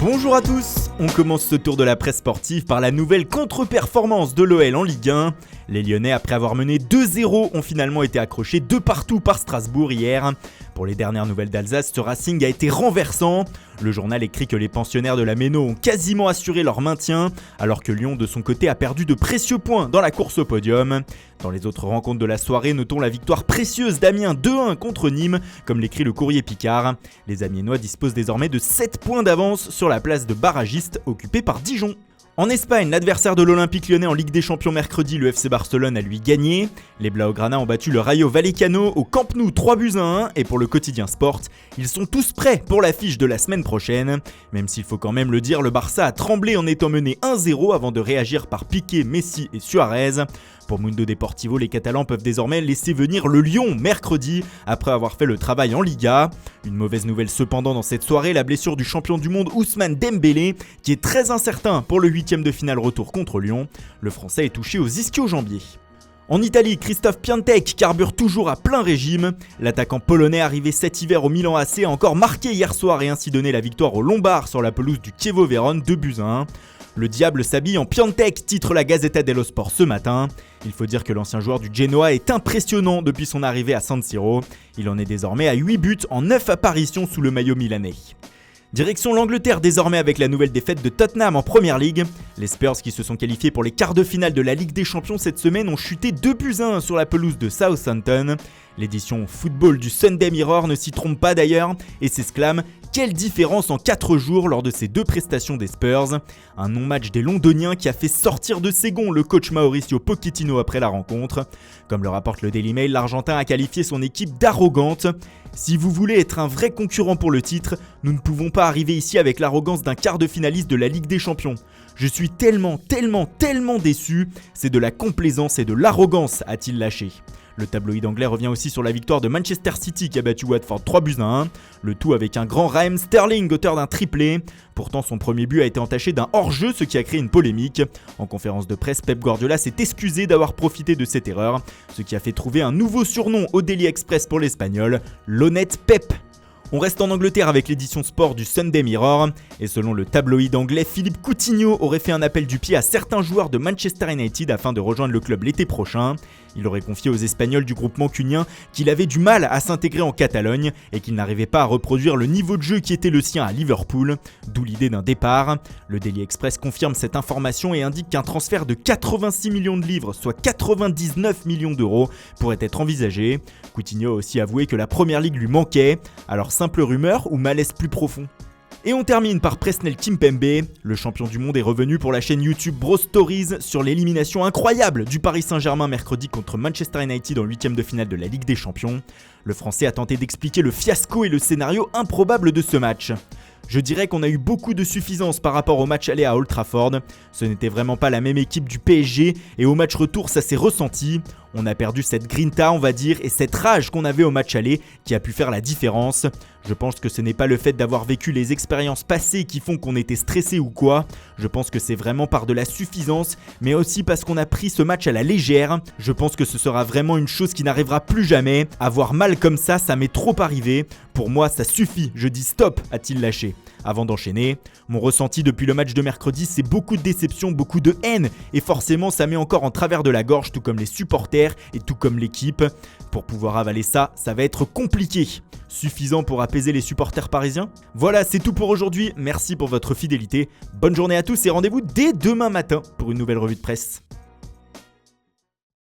Bonjour à tous, on commence ce tour de la presse sportive par la nouvelle contre-performance de l'OL en Ligue 1. Les Lyonnais, après avoir mené 2-0, ont finalement été accrochés de partout par Strasbourg hier. Pour les dernières nouvelles d'Alsace, ce Racing a été renversant. Le journal écrit que les pensionnaires de la Méno ont quasiment assuré leur maintien, alors que Lyon de son côté a perdu de précieux points dans la course au podium. Dans les autres rencontres de la soirée, notons la victoire précieuse d'Amiens 2-1 contre Nîmes, comme l'écrit le Courrier Picard. Les Amiénois disposent désormais de 7 points d'avance sur la place de barragiste occupée par Dijon. En Espagne, l'adversaire de l'Olympique Lyonnais en Ligue des Champions mercredi, le FC Barcelone, a lui gagné. Les Blaugrana ont battu le Rayo Vallecano au Camp Nou 3-1 et pour le quotidien Sport, ils sont tous prêts pour l'affiche de la semaine prochaine. Même s'il faut quand même le dire, le Barça a tremblé en étant mené 1-0 avant de réagir par Piqué, Messi et Suarez. Pour Mundo Deportivo, les Catalans peuvent désormais laisser venir le Lyon mercredi après avoir fait le travail en Liga. Une mauvaise nouvelle cependant dans cette soirée, la blessure du champion du monde Ousmane Dembélé qui est très incertain pour le 8e de finale retour contre Lyon. Le Français est touché aux ischio-jambiers. En Italie, Christophe Piatek carbure toujours à plein régime. L'attaquant polonais arrivé cet hiver au Milan AC a encore marqué hier soir et ainsi donné la victoire aux Lombards sur la pelouse du Chievo Vérone 2-1. Le diable s'habille en Piatek, titre la Gazzetta dello Sport ce matin. Il faut dire que l'ancien joueur du Genoa est impressionnant depuis son arrivée à San Siro. Il en est désormais à 8 buts en 9 apparitions sous le maillot milanais. Direction l'Angleterre désormais avec la nouvelle défaite de Tottenham en Premier League. Les Spurs qui se sont qualifiés pour les quarts de finale de la Ligue des Champions cette semaine ont chuté 2-1 sur la pelouse de Southampton. L'édition football du Sunday Mirror ne s'y trompe pas d'ailleurs et s'exclame « Quelle différence en 4 jours lors de ces deux prestations des Spurs !» Un non-match des Londoniens qui a fait sortir de ses gonds le coach Mauricio Pochettino après la rencontre. Comme le rapporte le Daily Mail, l'Argentin a qualifié son équipe d'arrogante. Si vous voulez être un vrai concurrent pour le titre, nous ne pouvons pas arriver ici avec l'arrogance d'un quart de finaliste de la Ligue des Champions. Je suis tellement déçu, c'est de la complaisance et de l'arrogance, a-t-il lâché. Le tabloïd anglais revient aussi sur la victoire de Manchester City qui a battu Watford 3-1, le tout avec un grand Raheem Sterling, auteur d'un triplé. Pourtant son premier but a été entaché d'un hors-jeu, ce qui a créé une polémique. En conférence de presse, Pep Guardiola s'est excusé d'avoir profité de cette erreur, ce qui a fait trouver un nouveau surnom au Daily Express pour l'Espagnol, l'honnête Pep. On reste en Angleterre avec l'édition sport du Sunday Mirror et selon le tabloïd anglais, Philippe Coutinho aurait fait un appel du pied à certains joueurs de Manchester United afin de rejoindre le club l'été prochain. Il aurait confié aux Espagnols du groupe mancunien qu'il avait du mal à s'intégrer en Catalogne et qu'il n'arrivait pas à reproduire le niveau de jeu qui était le sien à Liverpool, d'où l'idée d'un départ. Le Daily Express confirme cette information et indique qu'un transfert de 86 millions de livres, soit 99 millions d'euros, pourrait être envisagé. Coutinho a aussi avoué que la Premier League lui manquait, alors simple rumeur ou malaise plus profond? Et on termine par Presnel Kimpembe. Le champion du monde est revenu pour la chaîne YouTube Bro Stories sur l'élimination incroyable du Paris Saint-Germain mercredi contre Manchester United en 8e de finale de la Ligue des Champions. Le Français a tenté d'expliquer le fiasco et le scénario improbable de ce match. Je dirais qu'on a eu beaucoup de suffisance par rapport au match aller à Old Trafford. Ce n'était vraiment pas la même équipe du PSG et au match retour ça s'est ressenti. On a perdu cette grinta on va dire et cette rage qu'on avait au match aller qui a pu faire la différence. Je pense que ce n'est pas le fait d'avoir vécu les expériences passées qui font qu'on était stressé ou quoi. Je pense que c'est vraiment par de la suffisance mais aussi parce qu'on a pris ce match à la légère. Je pense que ce sera vraiment une chose qui n'arrivera plus jamais. Avoir mal comme ça m'est trop arrivé. Pour moi ça suffit, je dis stop, a-t-il lâché. Avant d'enchaîner, mon ressenti depuis le match de mercredi, c'est beaucoup de déception, beaucoup de haine et forcément ça met encore en travers de la gorge tout comme les supporters et tout comme l'équipe. Pour pouvoir avaler ça, ça va être compliqué. Suffisant pour apaiser les supporters parisiens? Voilà, c'est tout pour aujourd'hui. Merci pour votre fidélité. Bonne journée à tous et rendez-vous dès demain matin pour une nouvelle revue de presse.